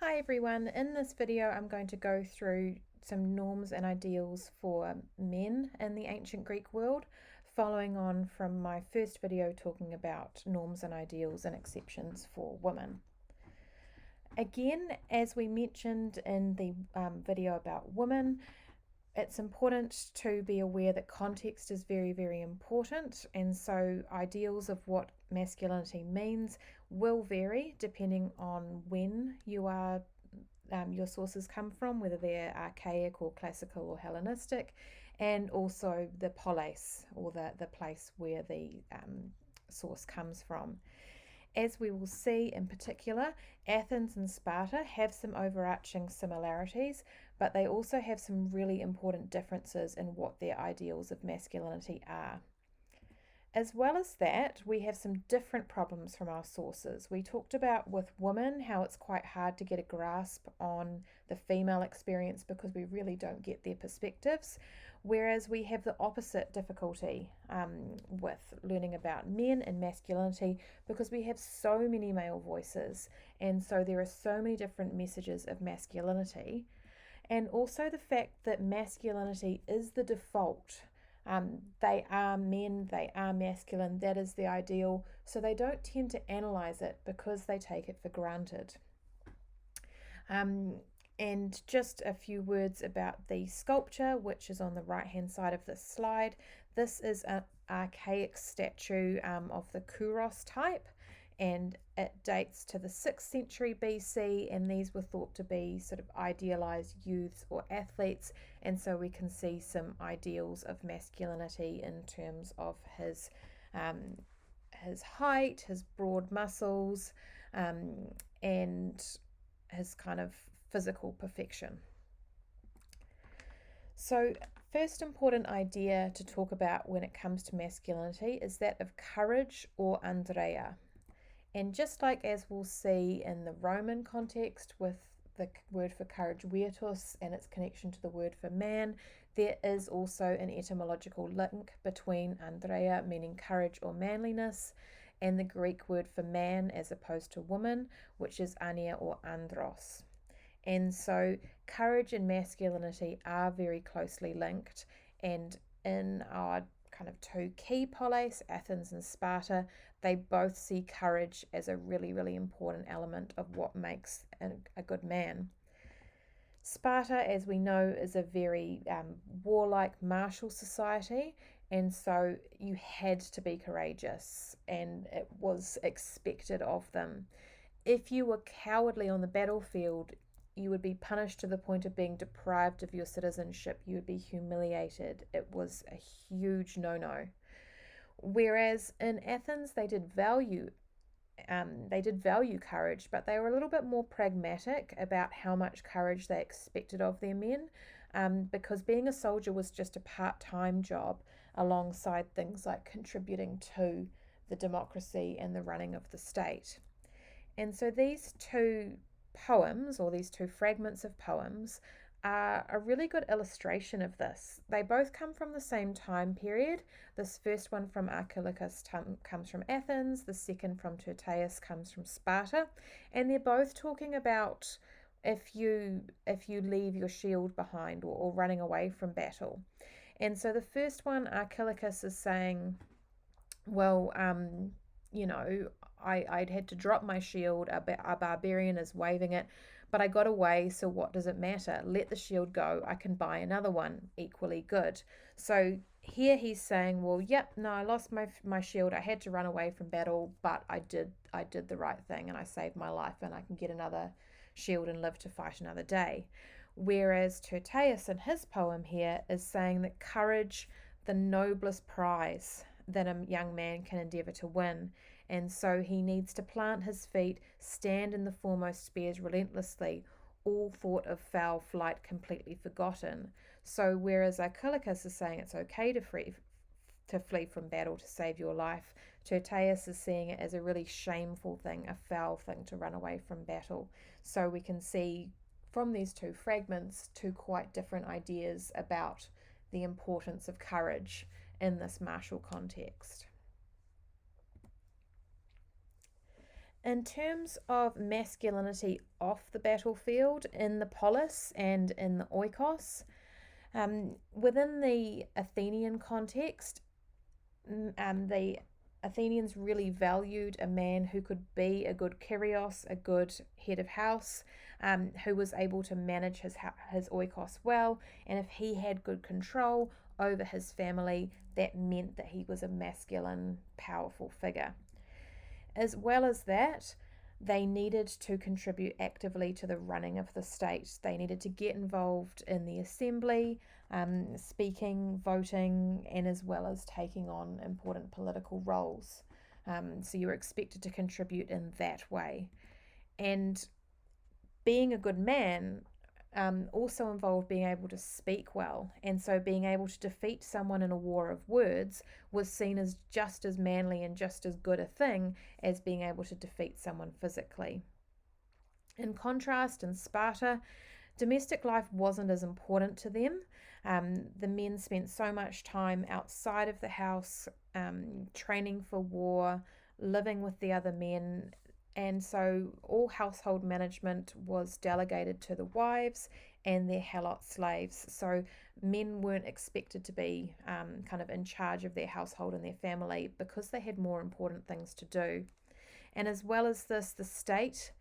Hi everyone, in this video I'm going to go through some norms and ideals for men in the ancient Greek world, following on from my first video talking about norms and ideals and exceptions for women. Again, as we mentioned in the video about women, it's important to be aware that context is very, very important, and so ideals of what masculinity means will vary depending on when your sources come from, whether they're archaic or classical or Hellenistic, and also the polis, or the place where the source comes from. As we will see in particular, Athens and Sparta have some overarching similarities, but they also have some really important differences in what their ideals of masculinity are. As well as that, we have some different problems from our sources. We talked about with women how it's quite hard to get a grasp on the female experience because we really don't get their perspectives, whereas we have the opposite difficulty with learning about men and masculinity because we have so many male voices, and so there are so many different messages of masculinity, and also the fact that masculinity is the default. They are men, they are masculine, that is the ideal, so they don't tend to analyze it because they take it for granted. And just a few words about the sculpture, which is on the right hand side of this slide. This is an archaic statue of the Kouros type, and it dates to the 6th century BC, and these were thought to be sort of idealized youths or athletes, and so we can see some ideals of masculinity in terms of his height, his broad muscles, and his kind of physical perfection. So, first important idea to talk about when it comes to masculinity is that of courage, or andreia. And just like as we'll see in the Roman context with the word for courage, virtus, and its connection to the word for man, there is also an etymological link between andreia, meaning courage or manliness, and the Greek word for man as opposed to woman, which is ania or andros. And so courage and masculinity are very closely linked, and in our kind of two key polis, Athens and Sparta, they both see courage as a really, really important element of what makes a good man. Sparta, as we know, is a very warlike, martial society, and so you had to be courageous, and it was expected of them. If you were cowardly on the battlefield, you would be punished to the point of being deprived of your citizenship. You would be humiliated. It was a huge no-no. Whereas in Athens, they did value courage, but they were a little bit more pragmatic about how much courage they expected of their men, because being a soldier was just a part-time job alongside things like contributing to the democracy and the running of the state. And so these two poems, or these two fragments of poems, are a really good illustration of this. They both come from the same time period. This first one from Archilochus comes from Athens, the second from Tyrtaeus comes from Sparta, and they're both talking about if you leave your shield behind, or running away from battle. And so the first one, Archilochus is saying, well, I'd had to drop my shield, a barbarian is waving it, but I got away, so what does it matter? Let the shield go, I can buy another one equally good. So here he's saying, well, yep, no, I lost my shield, I had to run away from battle, but I did the right thing, and I saved my life, and I can get another shield and live to fight another day. Whereas Tyrtaeus in his poem here is saying that courage, the noblest prize that a young man can endeavour to win, and so he needs to plant his feet, stand in the foremost spears relentlessly, all thought of foul flight completely forgotten. So whereas Archilochus is saying it's okay to flee from battle to save your life, Tyrtaeus is seeing it as a really shameful thing, a foul thing to run away from battle. So we can see from these two fragments two quite different ideas about the importance of courage in this martial context. In terms of masculinity off the battlefield, in the polis and in the oikos, within the Athenian context, the Athenians really valued a man who could be a good kyrios, a good head of house, who was able to manage his oikos well, and if he had good control over his family, that meant that he was a masculine, powerful figure. As well as that, they needed to contribute actively to the running of the state. They needed to get involved in the assembly, speaking, voting, and as well as taking on important political roles. So you were expected to contribute in that way. And being a good man also involved being able to speak well. And so being able to defeat someone in a war of words was seen as just as manly and just as good a thing as being able to defeat someone physically. In contrast, in Sparta, domestic life wasn't as important to them. The men spent so much time outside of the house, training for war, living with the other men, and so all household management was delegated to the wives and their helot slaves. So men weren't expected to be kind of in charge of their household and their family because they had more important things to do. And as well as this, the state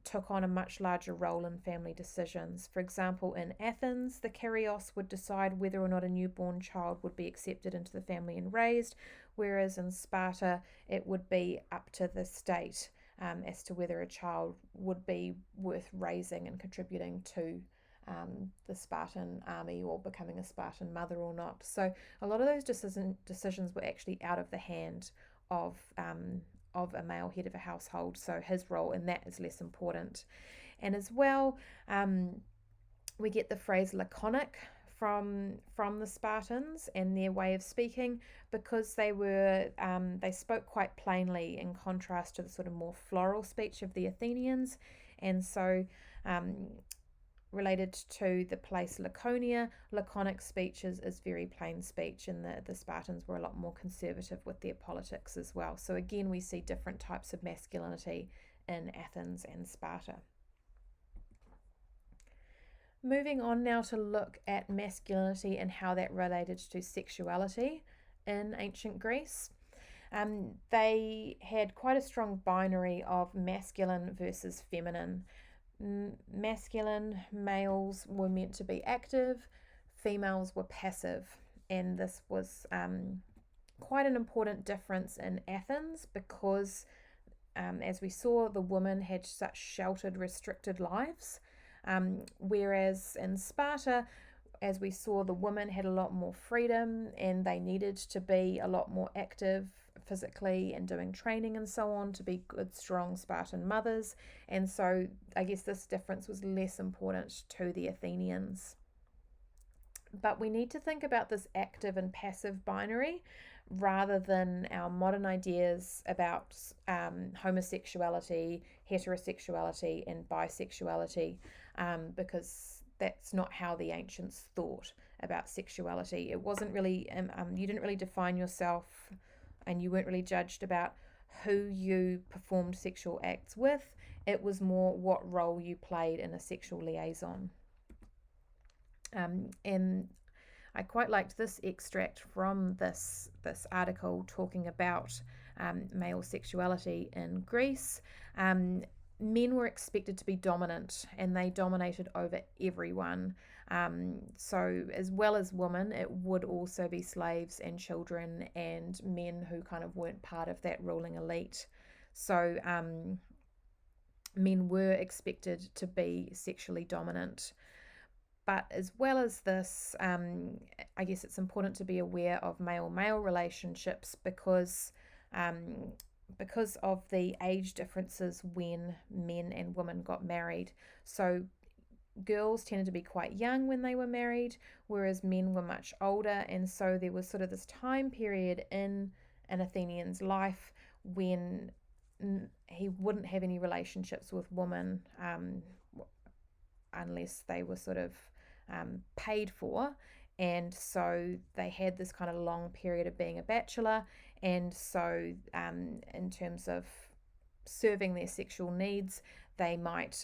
took on a much larger role in family decisions. For example, in Athens, the kyrios would decide whether or not a newborn child would be accepted into the family and raised, whereas in Sparta, it would be up to the state as to whether a child would be worth raising and contributing to the Spartan army or becoming a Spartan mother or not. So a lot of those decisions were actually out of the hand of a male head of a household, so his role in that is less important. And as well, we get the phrase laconic from the Spartans and their way of speaking, because they spoke quite plainly in contrast to the sort of more floral speech of the Athenians. And so related to the place Laconia, laconic speech is very plain speech, and the Spartans were a lot more conservative with their politics as well. So again, we see different types of masculinity in Athens and Sparta. Moving on now to look at masculinity and how that related to sexuality in ancient Greece. They had quite a strong binary of masculine versus feminine. Masculine males were meant to be active, females were passive, and this was quite an important difference in Athens because, as we saw, the women had such sheltered, restricted lives. Whereas in Sparta, as we saw, the women had a lot more freedom and they needed to be a lot more active physically and doing training and so on to be good, strong Spartan mothers. And so I guess this difference was less important to the Athenians. But we need to think about this active and passive binary rather than our modern ideas about homosexuality, heterosexuality, and bisexuality, because that's not how the ancients thought about sexuality. It wasn't really, you didn't really define yourself, and you weren't really judged about who you performed sexual acts with. It was more what role you played in a sexual liaison. And I quite liked this extract from this article talking about male sexuality in Greece. Men were expected to be dominant, and they dominated over everyone. So as well as women, it would also be slaves and children and men who kind of weren't part of that ruling elite. So men were expected to be sexually dominant. But as well as this, I guess it's important to be aware of male-male relationships because of the age differences when men and women got married. So girls tended to be quite young when they were married, whereas men were much older. And so there was sort of this time period in an Athenian's life when he wouldn't have any relationships with women unless they were sort of paid for. And so they had this kind of long period of being a bachelor. And so in terms of serving their sexual needs. They might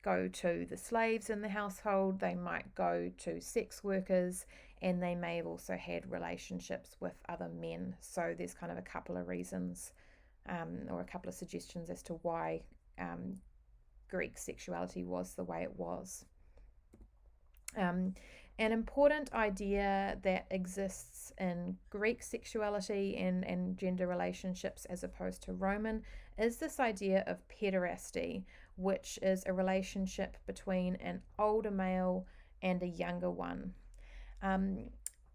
go to the slaves in the household, they might go to sex workers, and they may have also had relationships with other men. So there's kind of a couple of reasons or a couple of suggestions as to why Greek sexuality was the way it was. An important idea that exists in Greek sexuality and gender relationships as opposed to Roman is this idea of pederasty, which is a relationship between an older male and a younger one.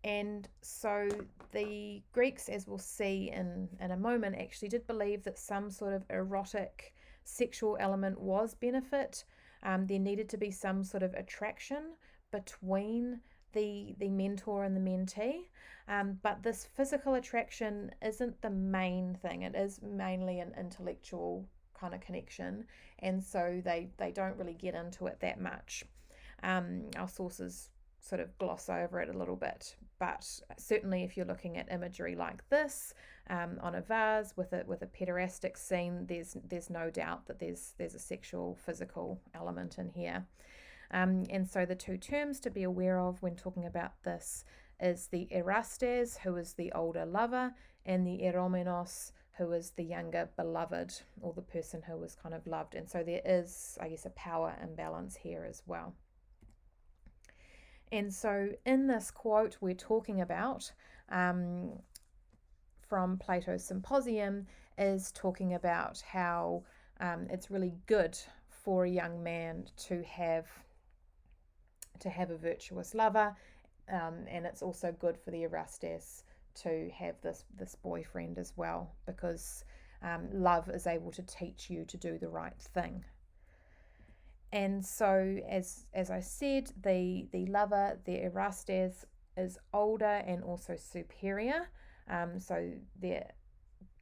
And so the Greeks, as we'll see in a moment, actually did believe that some sort of erotic sexual element was benefit. There needed to be some sort of attraction between the mentor and the mentee, but this physical attraction isn't the main thing. It is mainly an intellectual kind of connection, and so they don't really get into it that much. Our sources sort of gloss over it a little bit, but certainly if you're looking at imagery like this on a vase with a pederastic scene, there's no doubt that there's a sexual physical element in here. And so the two terms to be aware of when talking about this is the erastes, who is the older lover, and the eromenos, who is the younger beloved, or the person who was kind of loved. And so there is, I guess, a power imbalance here as well. And so in this quote we're talking about from Plato's Symposium is talking about how it's really good for a young man to have a virtuous lover, and it's also good for the erastes to have this boyfriend as well, because love is able to teach you to do the right thing. And so as I said, the lover, the erastes, is older and also superior. So it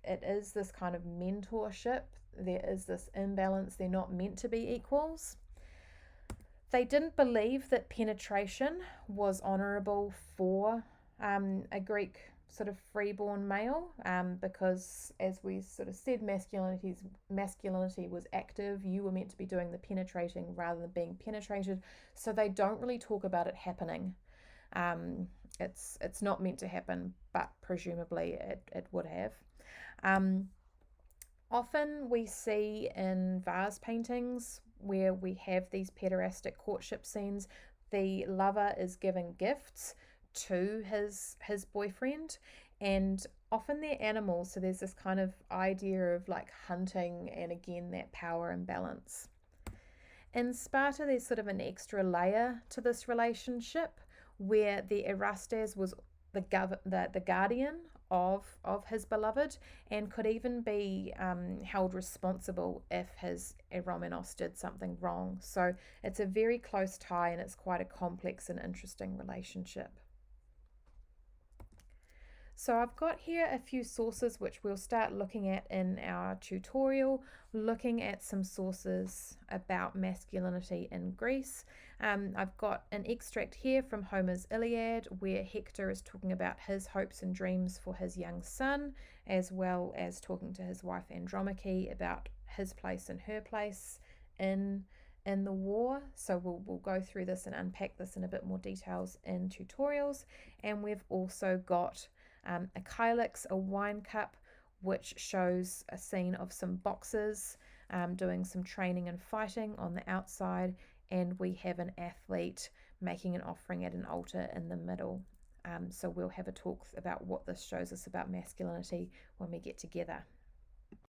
is this kind of mentorship. There is this imbalance. They're not meant to be equals. They didn't believe that penetration was honourable for a Greek sort of freeborn male, because, as we sort of said, masculinity was active. You were meant to be doing the penetrating rather than being penetrated. So they don't really talk about it happening. It's not meant to happen, but presumably it would have. Often we see in vase paintings where we have these pederastic courtship scenes, the lover is giving gifts to his boyfriend, and often they're animals. So there's this kind of idea of like hunting, and again that power imbalance. In Sparta, there's sort of an extra layer to this relationship where the erastes was the guardian of his beloved, and could even be held responsible if his eromenos did something wrong. So it's a very close tie, and it's quite a complex and interesting relationship. So I've got here a few sources which we'll start looking at in our tutorial, looking at some sources about masculinity in Greece. I've got an extract here from Homer's Iliad, where Hector is talking about his hopes and dreams for his young son, as well as talking to his wife Andromache about his place and her place in the war. So we'll go through this and unpack this in a bit more details in tutorials. And we've also got a kylix, a wine cup, which shows a scene of some boxers doing some training and fighting on the outside, and we have an athlete making an offering at an altar in the middle. So we'll have a talk about what this shows us about masculinity when we get together.